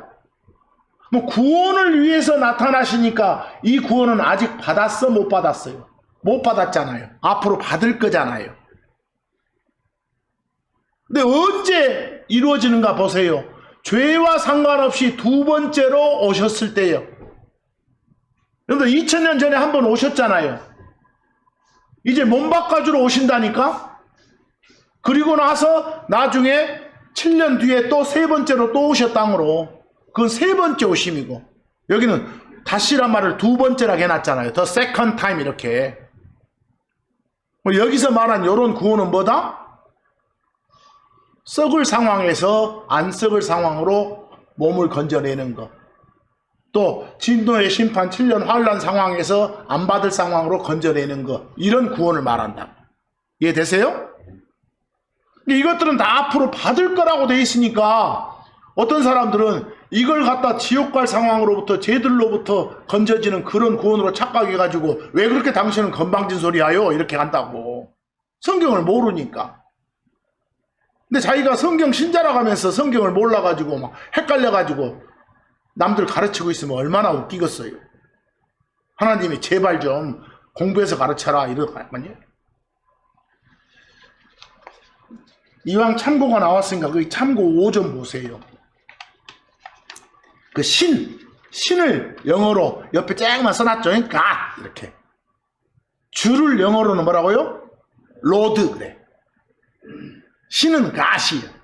뭐 구원을 위해서 나타나시니까 이 구원은 아직 받았어? 못 받았어요? 못 받았잖아요. 앞으로 받을 거잖아요. 근데 언제 이루어지는가 보세요. 죄와 상관없이 두 번째로 오셨을 때요. 여러분들 2000년 전에 한 번 오셨잖아요. 이제 몸 바꿔주러 오신다니까. 그리고 나서 나중에 7년 뒤에 또 세 번째로 또 오셨 땅으로. 그건 세 번째 오심이고, 여기는 다시란 말을 두 번째라고 해놨잖아요. The second time 이렇게. 여기서 말한 이런 구원은 뭐다? 썩을 상황에서 안 썩을 상황으로 몸을 건져내는 것. 또 진노의 심판 7년 환란 상황에서 안 받을 상황으로 건져내는 것. 이런 구원을 말한다. 이해되세요? 이것들은 다 앞으로 받을 거라고 돼 있으니까 어떤 사람들은 이걸 갖다 지옥 갈 상황으로부터 쟤들로부터 건져지는 그런 구원으로 착각해가지고 왜 그렇게 당신은 건방진 소리 하요? 이렇게 한다고. 성경을 모르니까. 근데 자기가 성경 신자라고 하면서 성경을 몰라가지고 막 헷갈려가지고 남들 가르치고 있으면 얼마나 웃기겠어요. 하나님이 제발 좀 공부해서 가르쳐라 이럴 거 아니에요. 이왕 참고가 나왔으니까 그 참고 5점 보세요. 그 신을 영어로 옆에 쫙만 써놨죠. God 이렇게. 주를 영어로는 뭐라고요? 로드 그래. 신은 God이에요.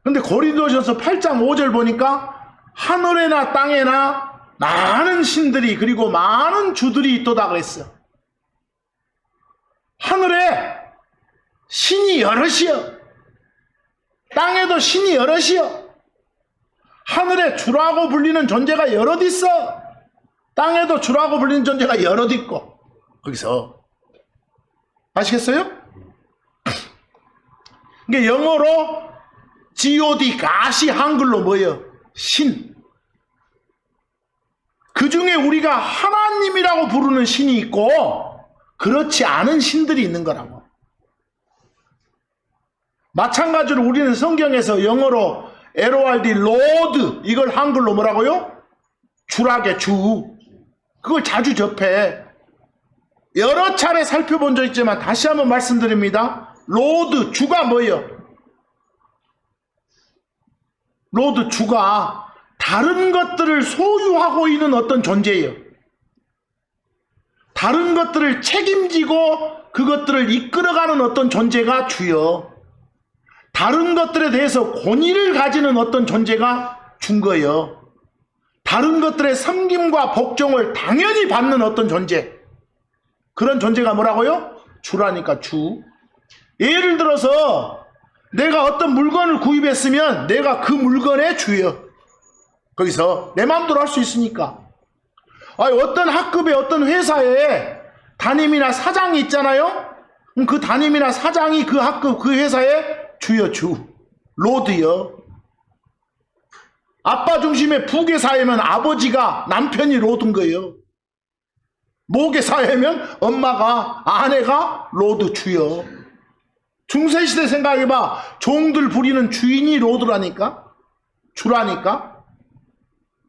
근데 고린도전서 8장 5절 보니까 하늘에나 땅에나 많은 신들이 그리고 많은 주들이 있도다 그랬어. 하늘에 신이 여럿이여. 땅에도 신이 여럿이여. 하늘에 주라고 불리는 존재가 여럿 있어. 땅에도 주라고 불리는 존재가 여럿 있고. 거기서 아시겠어요? 이게 영어로 God, 가시 한글로 뭐예요? 신. 그 중에 우리가 하나님이라고 부르는 신이 있고 그렇지 않은 신들이 있는 거라고. 마찬가지로 우리는 성경에서 영어로 LORD, Lord 이걸 한글로 뭐라고요? 주라게 주. 그걸 자주 접해. 여러 차례 살펴본 적 있지만 다시 한번 말씀드립니다. Lord, 주가 뭐예요? Lord, 주가 다른 것들을 소유하고 있는 어떤 존재예요. 다른 것들을 책임지고 그것들을 이끌어가는 어떤 존재가 주요. 다른 것들에 대해서 권위를 가지는 어떤 존재가 준 거예요. 다른 것들의 섬김과 복종을 당연히 받는 어떤 존재. 그런 존재가 뭐라고요? 주라니까 주. 예를 들어서 내가 어떤 물건을 구입했으면 내가 그 물건의 주요. 거기서 내 마음대로 할 수 있으니까. 어떤 학급의 어떤 회사에 담임이나 사장이 있잖아요. 그 담임이나 사장이 그 학급 그 회사의 주요 주. 로드요. 아빠 중심의 부계 사회면 아버지가 남편이 로드인 거예요. 모계 사회면 엄마가 아내가 로드 주요. 중세시대 생각해봐. 종들 부리는 주인이 로드라니까? 주라니까?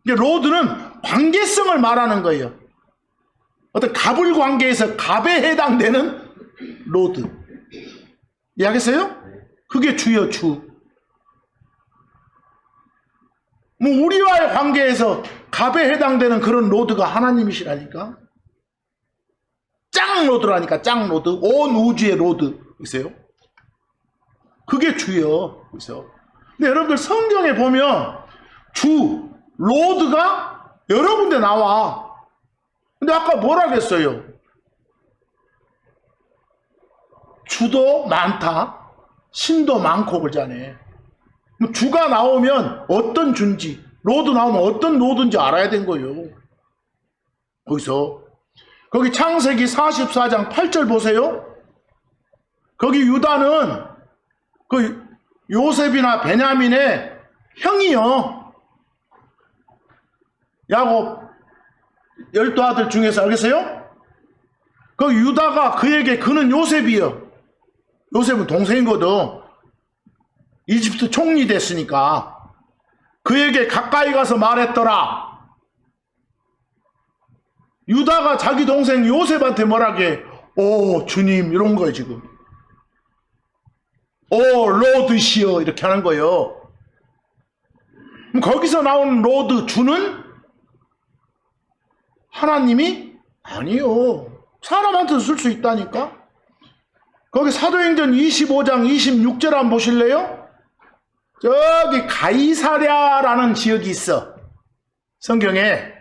로드는 관계성을 말하는 거예요. 어떤 갑을 관계에서 갑에 해당되는 로드. 이해하겠어요? 그게 주요, 주. 뭐 우리와의 관계에서 갑에 해당되는 그런 로드가 하나님이시라니까? 짱 로드라니까, 짱 로드. 온 우주의 로드. 보세요. 그게 주요. 보세요. 근데 여러분들 성경에 보면 주, 로드가 여러 군데 나와. 근데 아까 뭐라 그랬어요? 주도 많다. 신도 많고 그러잖아요. 주가 나오면 어떤 주인지, 로드 나오면 어떤 로드인지 알아야 된 거예요. 거기서. 거기 창세기 44장 8절 보세요. 거기 유다는 그 요셉이나 베냐민의 형이요. 야곱 12아들 중에서 알겠어요? 그 유다가 그에게 그는 요셉이요. 요셉은 동생이거든. 이집트 총리 됐으니까. 그에게 가까이 가서 말했더라. 유다가 자기 동생 요셉한테 뭐라게? 오 주님 이런 거예요 지금. 오 로드시여 이렇게 하는 거예요. 그럼 거기서 나오는 로드 주는 하나님이 아니요. 사람한테도 쓸 수 있다니까. 거기 사도행전 25장 26절 한번 보실래요? 저기 가이사랴라는 지역이 있어. 성경에.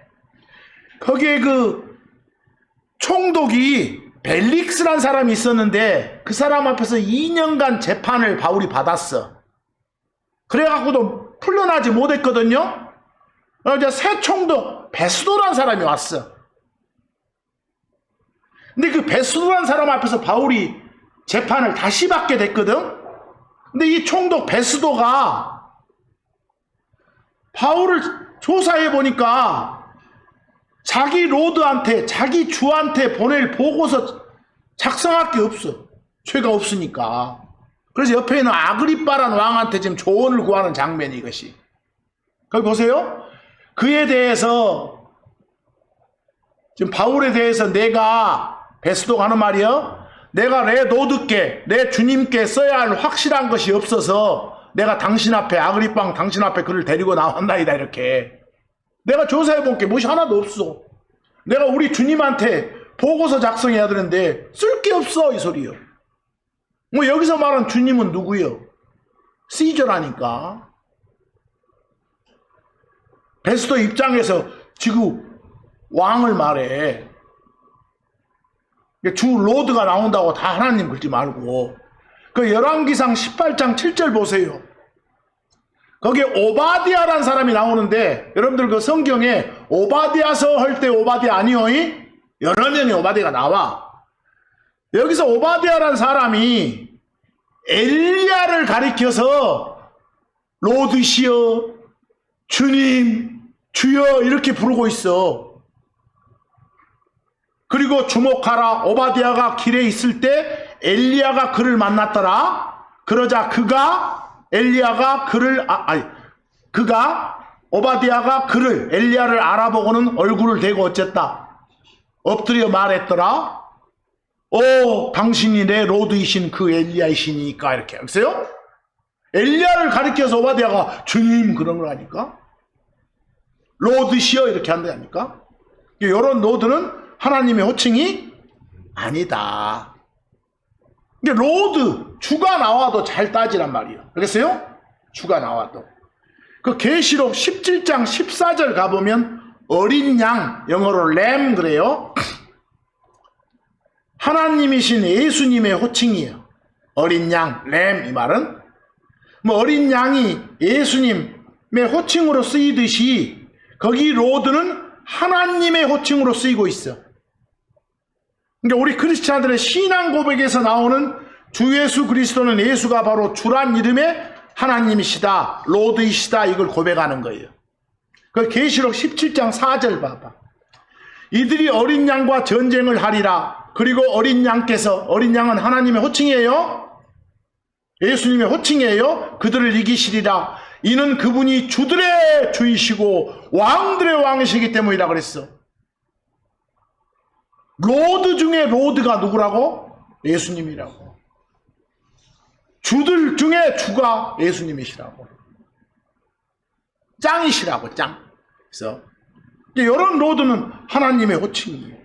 거기에 그 총독이 벨릭스란 사람이 있었는데 그 사람 앞에서 2년간 재판을 바울이 받았어. 그래갖고도 풀려나지 못했거든요. 이제 새 총독 베스도란 사람이 왔어. 근데 그 베스도란 사람 앞에서 바울이 재판을 다시 받게 됐거든. 근데 이 총독 베스도가 바울을 조사해 보니까 자기 로드한테, 자기 주한테 보낼 보고서 작성할 게 없어. 죄가 없으니까. 그래서 옆에 있는 아그리빠라는 왕한테 지금 조언을 구하는 장면이 이것이. 거기 보세요. 그에 대해서 지금 바울에 대해서 내가 베스도가 하는 말이요. 내가 내 노드께, 내 주님께 써야 할 확실한 것이 없어서 내가 당신 앞에, 아그리빵 당신 앞에 그를 데리고 나왔나이다 이렇게. 내가 조사해 본 게 무엇이 하나도 없어. 내가 우리 주님한테 보고서 작성해야 되는데 쓸 게 없어 이 소리요. 뭐 여기서 말하는 주님은 누구요? 시저라니까. 베스도 입장에서 지금 왕을 말해. 주 로드가 나온다고 다 하나님 긁지 말고. 그 열왕기상 18장 7절 보세요. 거기에 오바디아라는 사람이 나오는데 여러분들 그 성경에 오바디아서 할 때 오바디아 아니요? 여러 명의 오바디아가 나와. 여기서 오바디아라는 사람이 엘리야를 가리켜서 로드시여, 주님, 주여 이렇게 부르고 있어. 그리고 주목하라. 오바디아가 길에 있을 때 엘리야가 그를 만났더라. 그러자 오바디아가 그를 엘리야를 알아보고는 얼굴을 대고 어쨌다. 엎드려 말했더라. 오 당신이 내 로드이신 그 엘리야이시니까 이렇게 하세요. 엘리야를 가리켜서 오바디아가 주님 그런 걸 하니까 로드시여 이렇게 한다니까. 이런 로드는 하나님의 호칭이 아니다. 이게 로드 주가 나와도 잘 따지란 말이에요. 알겠어요? 주가 나와도. 그 계시록 17장 14절 가보면 어린 양, 영어로 램 그래요. 하나님이신 예수님의 호칭이에요. 어린 양, 램 이 말은 뭐 어린 양이 예수님의 호칭으로 쓰이듯이 거기 로드는 하나님의 호칭으로 쓰이고 있어. 그러니까 우리 크리스찬들의 신앙 고백에서 나오는 주 예수 그리스도는 예수가 바로 주란 이름의 하나님이시다, 로드이시다 이걸 고백하는 거예요. 그 계시록 17장 4절 봐봐. 이들이 어린 양과 전쟁을 하리라. 그리고 어린 양은 하나님의 호칭이에요. 예수님의 호칭이에요. 그들을 이기시리라. 이는 그분이 주들의 주이시고 왕들의 왕이시기 때문이라 그랬어. 로드 중에 로드가 누구라고? 예수님이라고. 주들 중에 주가 예수님이시라고. 짱이시라고, 짱. 그래서 이런 로드는 하나님의 호칭이에요.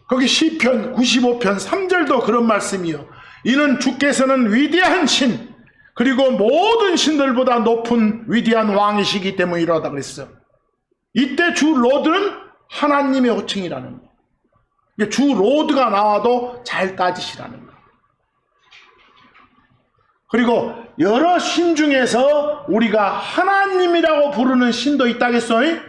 거기 시편 95편 3절도 그런 말씀이요. 이는 주께서는 위대한 신, 그리고 모든 신들보다 높은 위대한 왕이시기 때문이라다 그랬어. 이때 주 로드는 하나님의 호칭이라는 거예요. 주 로드가 나와도 잘 따지시라는 거예요. 그리고 여러 신 중에서 우리가 하나님이라고 부르는 신도 있다겠어요?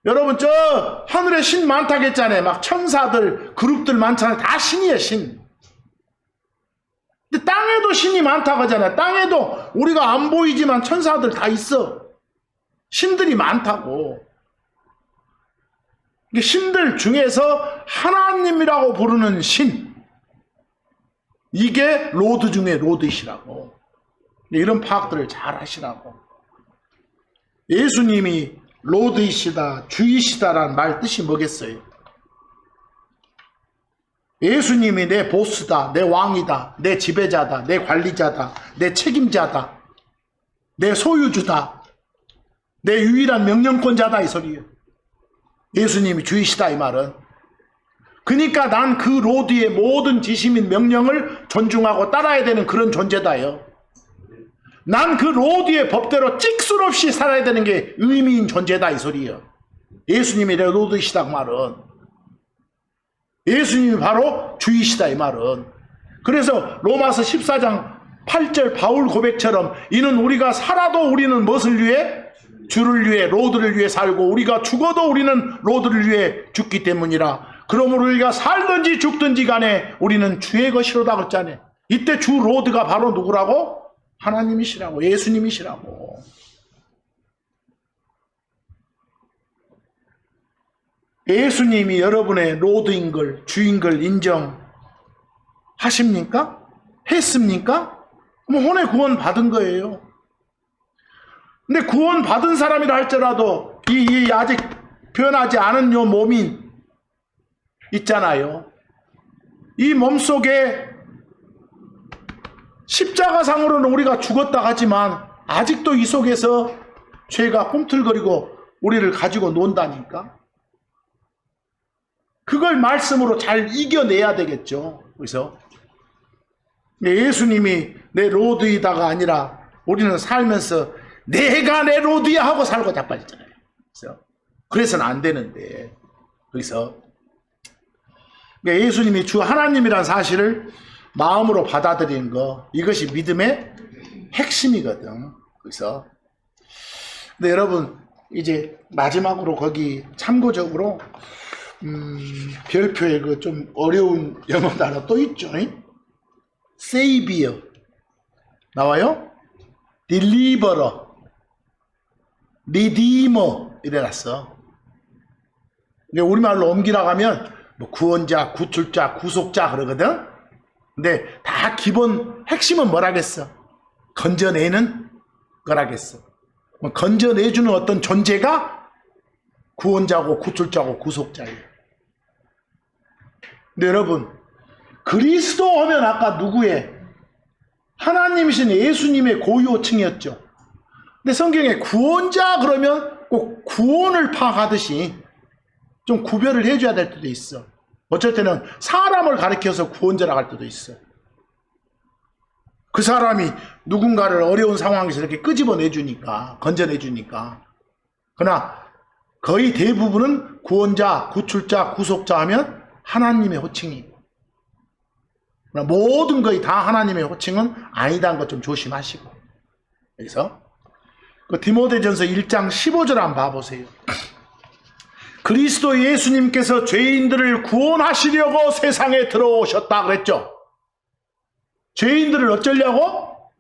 여러분 저 하늘에 신 많다겠잖아요. 막 천사들 그룹들 많잖아요. 다 신이에요, 신. 근데 땅에도 신이 많다고 하잖아요. 땅에도 우리가 안 보이지만 천사들 다 있어. 신들이 많다고. 신들 중에서 하나님이라고 부르는 신, 이게 로드 중에 로드이시라고. 이런 파악들을 잘 하시라고. 예수님이 로드이시다, 주이시다라는 말 뜻이 뭐겠어요? 예수님이 내 보스다, 내 왕이다, 내 지배자다, 내 관리자다, 내 책임자다, 내 소유주다, 내 유일한 명령권자다, 이 소리예요. 예수님이 주이시다, 이 말은. 그러니까 난 그 로드의 모든 지시민 명령을 존중하고 따라야 되는 그런 존재다요. 난 그 로드의 법대로 찍술 없이 살아야 되는 게 의미인 존재다, 이 소리예요. 예수님이 내 로드이시다, 그 말은. 예수님이 바로 주이시다, 이 말은. 그래서 로마서 14장 8절 바울 고백처럼 이는 우리가 살아도 우리는 무엇을 위해? 주를 위해, 로드를 위해 살고 우리가 죽어도 우리는 로드를 위해 죽기 때문이라. 그러므로 우리가 살든지 죽든지 간에 우리는 주의 것이로다 그랬잖아요. 이때 주 로드가 바로 누구라고? 하나님이시라고, 예수님이시라고. 예수님이 여러분의 로드인 걸, 주인 걸 인정하십니까? 했습니까? 그럼 혼의 구원 받은 거예요. 근데 구원 받은 사람이라 할지라도 이 아직 변하지 않은 요 몸이 있잖아요. 이 몸 속에 십자가상으로는 우리가 죽었다 하지만 아직도 이 속에서 죄가 꿈틀거리고 우리를 가지고 논다니까. 그걸 말씀으로 잘 이겨내야 되겠죠. 그래서 예수님이 내 로드이다가 아니라 우리는 살면서 내가 내 로드야 하고 살고 자빠졌잖아요. 그래서는 안 되는데. 그래서 예수님이 주 하나님이란 사실을 마음으로 받아들이는 거, 이것이 믿음의 핵심이거든. 그래서 근데 여러분 이제 마지막으로 거기 참고적으로 별표에 그 좀 어려운 영어 단어 또 있죠. Savior 나와요? Deliverer, Redeemer 이래놨어. 우리말로 옮기라고 하면 뭐 구원자, 구출자, 구속자 그러거든. 근데 다 기본 핵심은 뭐라겠어? 건져내는 거라겠어. 건져내주는 어떤 존재가 구원자고 구출자고 구속자예요. 근데 여러분 그리스도 하면 아까 누구의? 하나님이신 예수님의 고유호칭이었죠. 근데 성경에 구원자 그러면 꼭 구원을 파악하듯이 좀 구별을 해줘야 될 때도 있어. 어쩔 때는 사람을 가리켜서 구원자라고 할 때도 있어. 그 사람이 누군가를 어려운 상황에서 이렇게 끄집어내주니까, 건져내주니까. 그러나 거의 대부분은 구원자, 구출자, 구속자 하면 하나님의 호칭이고, 모든 거의 다 하나님의 호칭은 아니다는 것 좀 조심하시고. 그래서 그 디모데전서 1장 15절 한번 봐보세요. 그리스도 예수님께서 죄인들을 구원하시려고 세상에 들어오셨다 그랬죠. 죄인들을 어쩌려고?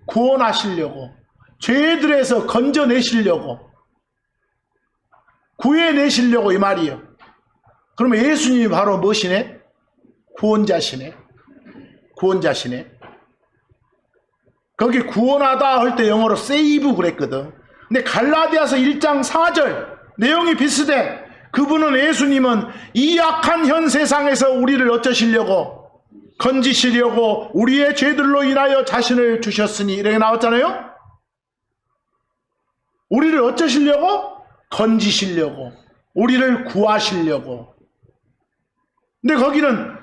구원하시려고. 죄들에서 건져내시려고. 구해내시려고 이 말이에요. 그러면 예수님이 바로 무엇이네? 구원자시네. 구원자시네. 거기 구원하다 할 때 영어로 save 그랬거든. 근데 갈라디아서 1장 4절 내용이 비슷해. 그분은 예수님은 이 약한 현 세상에서 우리를 어쩌시려고? 건지시려고 우리의 죄들로 인하여 자신을 주셨으니 이렇게 나왔잖아요. 우리를 어쩌시려고? 건지시려고 우리를 구하시려고. 근데 거기는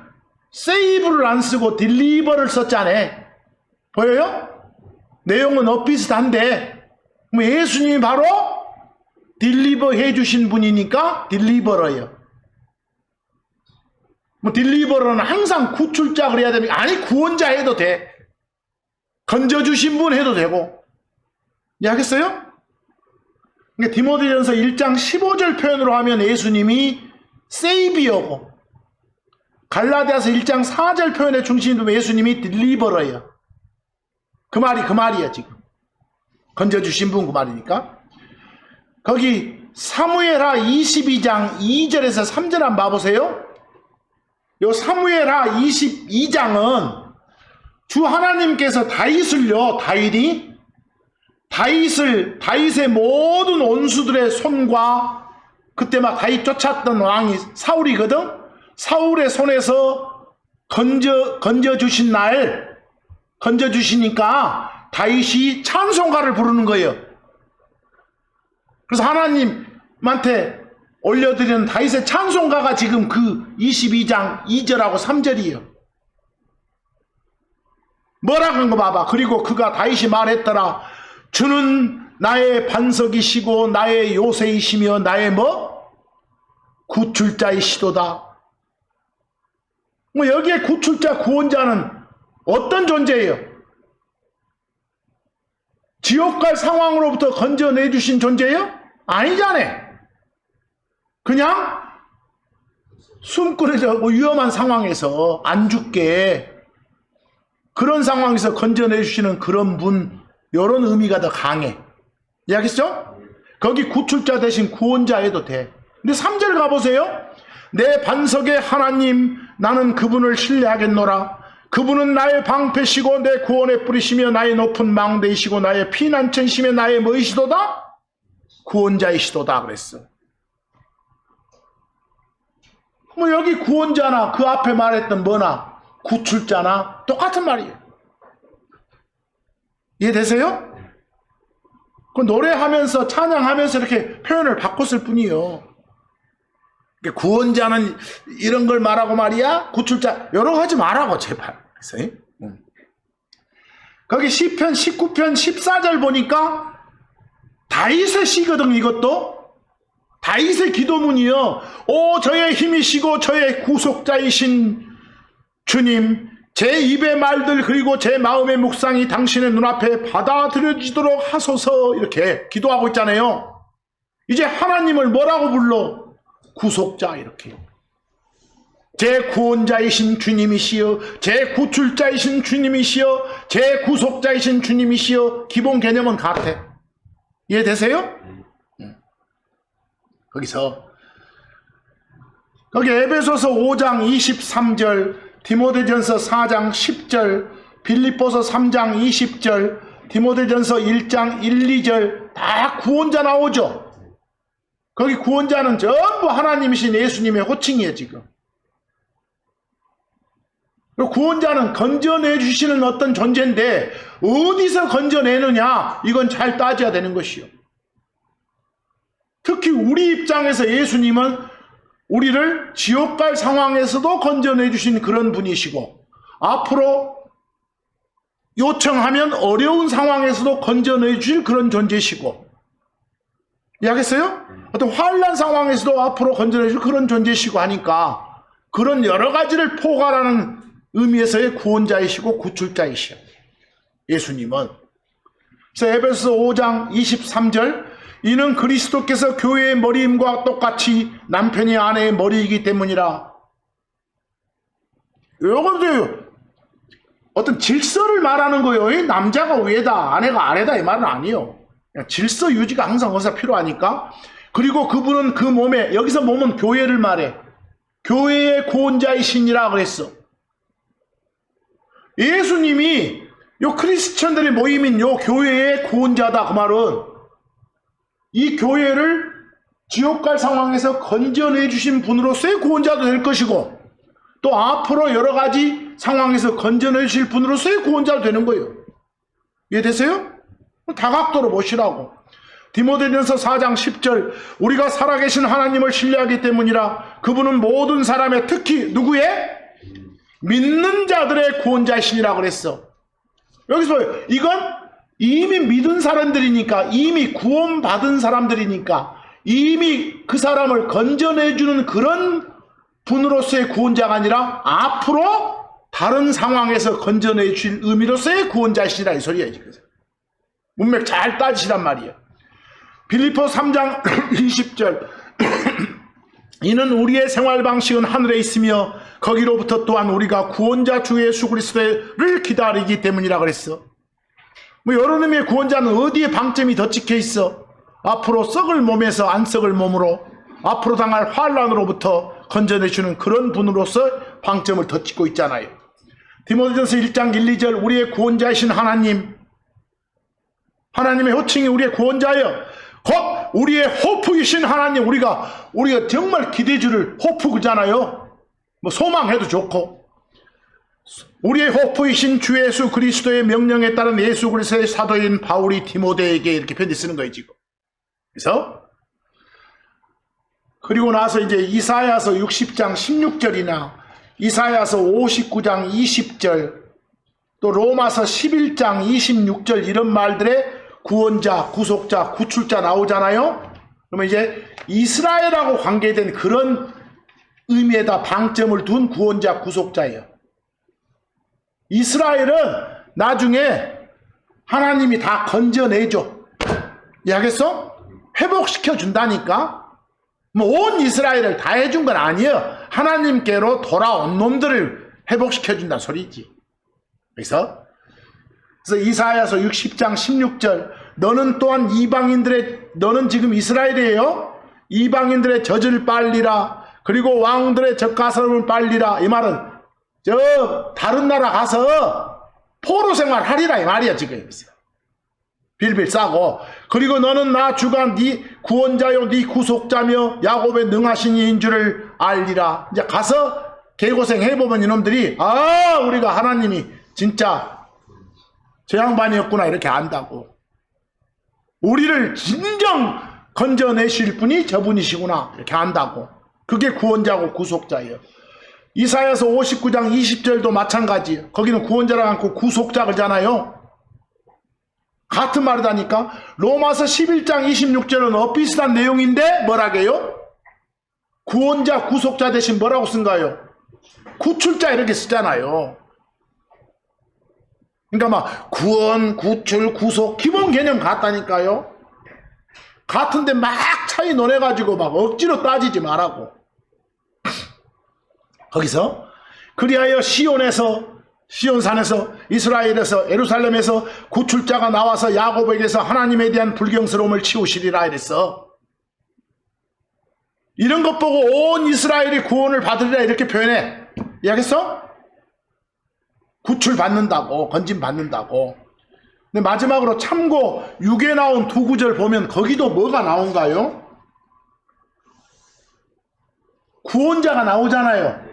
save를 안 쓰고 deliver를 썼잖아요. 보여요? 내용은 엇비슷한데 예수님이 바로 딜리버 해주신 분이니까 딜리버러예요. 딜리버러는 항상 구출자 그래야 됩니까? 아니, 구원자 해도 돼. 건져주신 분 해도 되고. 이해하겠어요? 그러니까 디모데전서 1장 15절 표현으로 하면 예수님이 세이비어고, 갈라디아서 1장 4절 표현의 중심이 되면 예수님이 딜리버러예요. 그 말이야 지금. 건져주신 분 그 말이니까. 거기 사무엘하 22장 2절에서 3절 한번 봐보세요. 요 사무엘하 22장은 주 하나님께서 다윗을요, 다윗의 모든 원수들의 손과, 그때 막 다윗 쫓았던 왕이 사울이거든. 사울의 손에서 건져주신 날, 건져주시니까 다윗이 찬송가를 부르는 거예요. 그래서 하나님한테 올려드리는 다윗의 찬송가가 지금 그 22장 2절하고 3절이에요. 뭐라고 한 거 봐봐. 그리고 그가 다윗이 말했더라. 주는 나의 반석이시고 나의 요새이시며 나의 구출자이시도다. 여기에 구출자, 구원자는 어떤 존재예요? 지옥 갈 상황으로부터 건져내주신 존재예요? 아니잖아요. 그냥 숨 끊어져 위험한 상황에서 안 죽게, 그런 상황에서 건져내주시는 그런 분, 이런 의미가 더 강해. 이해하겠죠? 거기 구출자 대신 구원자 해도 돼. 근데 3절 가보세요. 내 반석의 하나님, 나는 그분을 신뢰하겠노라. 그분은 나의 방패시고 내 구원의 뿌리시며 나의 높은 망대이시고 나의 피난처이시며 나의 뭐이시도다? 구원자이시도다 그랬어. 여기 구원자나 그 앞에 말했던 뭐나 구출자나 똑같은 말이에요. 이해되세요? 그 노래하면서 찬양하면서 이렇게 표현을 바꿨을 뿐이에요. 구원자는 이런 걸 말하고 말이야, 구출자 여러 가지 말하고 제발. 거기 시편 19편 14절 보니까 다윗의 시거든. 이것도 다윗의 기도문이요. 오 저의 힘이시고 저의 구속자이신 주님, 제 입의 말들 그리고 제 마음의 묵상이 당신의 눈앞에 받아들여지도록 하소서. 이렇게 기도하고 있잖아요. 이제 하나님을 뭐라고 불러? 구속자. 이렇게. 제 구원자이신 주님이시여, 제 구출자이신 주님이시여, 제 구속자이신 주님이시여. 기본 개념은 같아. 이해되세요? 거기 에베소서 5장 23절, 디모데전서 4장 10절, 빌립보서 3장 20절, 디모데전서 1장 1, 2절 다 구원자 나오죠. 거기 구원자는 전부 하나님이신 예수님의 호칭이에요 지금. 그리고 구원자는 건져내 주시는 어떤 존재인데 어디서 건져내느냐, 이건 잘 따져야 되는 것이요. 특히 우리 입장에서 예수님은 우리를 지옥 갈 상황에서도 건져내 주신 그런 분이시고, 앞으로 요청하면 어려운 상황에서도 건져내 주실 그런 존재시고, 이해하겠어요? 어떤 환난 상황에서도 앞으로 건져내 주실 그런 존재시고 하니까 그런 여러 가지를 포괄하는 의미에서의 구원자이시고 구출자이시오 예수님은. 그래서 에베소서 5장 23절, 이는 그리스도께서 교회의 머리임과 똑같이 남편이 아내의 머리이기 때문이라. 이것도 어떤 질서를 말하는 거예요. 남자가 위에다 아내가 아래다 이 말은 아니에요. 질서 유지가 항상 의사 필요하니까. 그리고 그분은 그 몸에, 여기서 몸은 교회를 말해. 교회의 구원자이시니라 그랬어. 예수님이 요 크리스천들의 모임인 요 교회의 구원자다. 그 말은 이 교회를 지옥 갈 상황에서 건져내 주신 분으로서의 구원자도 될 것이고, 또 앞으로 여러 가지 상황에서 건져내 주실 분으로서의 구원자도 되는 거예요. 이해되세요? 다각도로 보시라고. 디모데전서 4장 10절, 우리가 살아계신 하나님을 신뢰하기 때문이라. 그분은 모든 사람의, 특히 누구의? 믿는 자들의 구원자이시니라 그랬어. 여기서 이건 이미 믿은 사람들이니까, 이미 구원받은 사람들이니까, 이미 그 사람을 건져내주는 그런 분으로서의 구원자가 아니라 앞으로 다른 상황에서 건져내줄 의미로서의 구원자이시라 이 소리야. 문맥 잘 따지시란 말이야. 빌립보 3장 20절 이는 우리의 생활 방식은 하늘에 있으며 거기로부터 또한 우리가 구원자 주 예수 그리스도를 기다리기 때문이라 그랬어. 뭐 여러 의미의 구원자는 어디에 방점이 더 찍혀 있어? 앞으로 썩을 몸에서 안 썩을 몸으로, 앞으로 당할 환난으로부터 건져내주는 그런 분으로서 방점을 더 찍고 있잖아요. 디모데전서 1장 1, 2절 우리의 구원자이신 하나님의 호칭이 우리의 구원자여 곧 우리의 호프이신 하나님, 우리가 정말 기대주를 호프 그잖아요. 뭐 소망해도 좋고, 우리의 호프이신 주 예수 그리스도의 명령에 따른 예수 그리스도의 사도인 바울이 디모데에게 이렇게 편지 쓰는 거예요 지금. 그래서 그리고 나서 이제 이사야서 60장 16절이나 이사야서 59장 20절, 또 로마서 11장 26절 이런 말들에 구원자, 구속자, 구출자 나오잖아요. 그러면 이제 이스라엘하고 관계된 그런 의미에다 방점을 둔 구원자, 구속자예요. 이스라엘은 나중에 하나님이 다 건져내줘. 이해하겠어? 회복시켜 준다니까. 뭐 온 이스라엘을 다 해준 건 아니에요. 하나님께로 돌아온 놈들을 회복시켜 준다는 소리지. 그래서 이사야서 60장 16절 너는 또한 너는 지금 이스라엘이에요. 이방인들의 젖을 빨리라. 그리고 왕들의 젖가슴을 빨리라. 이 말은 저 다른 나라 가서 포로 생활 하리라 이 말이야 지금. 빌빌 싸고, 그리고 너는 나 주가 네 구원자요 네 구속자며 야곱의 능하신 이인 줄을 알리라. 이제 가서 개고생 해보면 이놈들이 우리가 하나님이 진짜 저 양반이었구나 이렇게 안다고. 우리를 진정 건져내실 분이 저분이시구나 이렇게 안다고. 그게 구원자고 구속자예요. 이사야서 59장 20절도 마찬가지. 거기는 구원자라 않고 구속자 그러잖아요. 같은 말이다니까. 로마서 11장 26절은 비슷한 내용인데 뭐라게요? 구원자 구속자 대신 뭐라고 쓴가요? 구출자 이렇게 쓰잖아요. 그러니까 막 구원, 구출, 구속 기본 개념 같다니까요. 같은데 막 차이 논해가지고 막 억지로 따지지 말라고. 거기서 그리하여 시온산에서 이스라엘에서 예루살렘에서 구출자가 나와서 야곱에게서 하나님에 대한 불경스러움을 치우시리라 이랬어. 이런 것 보고 온 이스라엘이 구원을 받으리라 이렇게 표현해. 이해하겠어? 구출 받는다고, 건진 받는다고. 근데 마지막으로 참고 6에 나온 두 구절 보면 거기도 뭐가 나온가요? 구원자가 나오잖아요.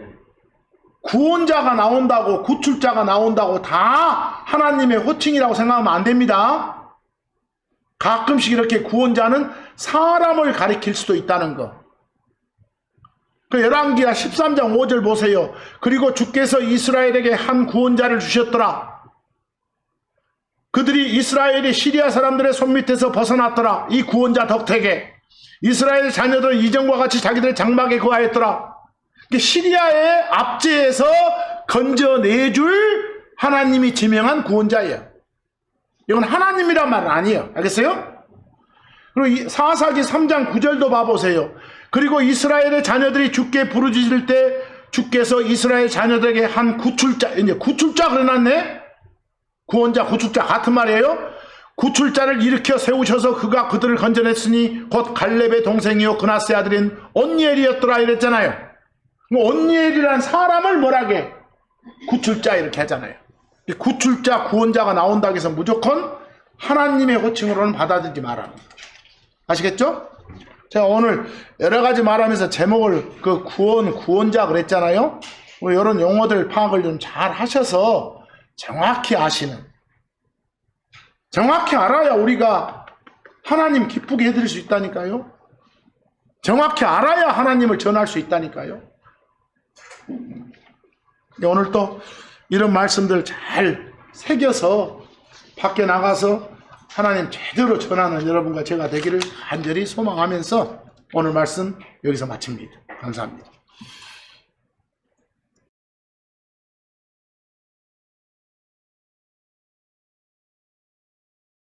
구원자가 나온다고, 구출자가 나온다고 다 하나님의 호칭이라고 생각하면 안 됩니다. 가끔씩 이렇게 구원자는 사람을 가리킬 수도 있다는 거. 그 열왕기하 13장 5절 보세요. 그리고 주께서 이스라엘에게 한 구원자를 주셨더라. 그들이 이스라엘이 시리아 사람들의 손밑에서 벗어났더라. 이 구원자 덕택에 이스라엘 자녀들은 이전과 같이 자기들 장막에 거하였더라. 시리아의 압제에서 건져내줄 하나님이 지명한 구원자예요. 이건 하나님이란 말은 아니에요. 알겠어요? 그리고 사사기 3장 9절도 봐보세요. 그리고 이스라엘의 자녀들이 주께 부르짖을 때 주께서 이스라엘 자녀들에게 한 구출자, 이제 구출자 그려놨네? 구원자, 구출자 같은 말이에요. 구출자를 일으켜 세우셔서 그가 그들을 건져냈으니 곧 갈렙의 동생이요 그나스의 아들인 온니엘이었더라 이랬잖아요. 온니엘이란 사람을 뭐라게? 구출자 이렇게 하잖아요. 이 구출자, 구원자가 나온다고 해서 무조건 하나님의 호칭으로는 받아들이지 말라는 거죠. 아시겠죠? 제가 오늘 여러 가지 말하면서 제목을 그 구원자 그랬잖아요. 이런 용어들 파악을 좀 잘 하셔서 정확히 아시는, 정확히 알아야 우리가 하나님 기쁘게 해드릴 수 있다니까요. 정확히 알아야 하나님을 전할 수 있다니까요. 오늘 또 이런 말씀들 잘 새겨서 밖에 나가서 하나님 제대로 전하는 여러분과 제가 되기를 간절히 소망하면서 오늘 말씀 여기서 마칩니다. 감사합니다.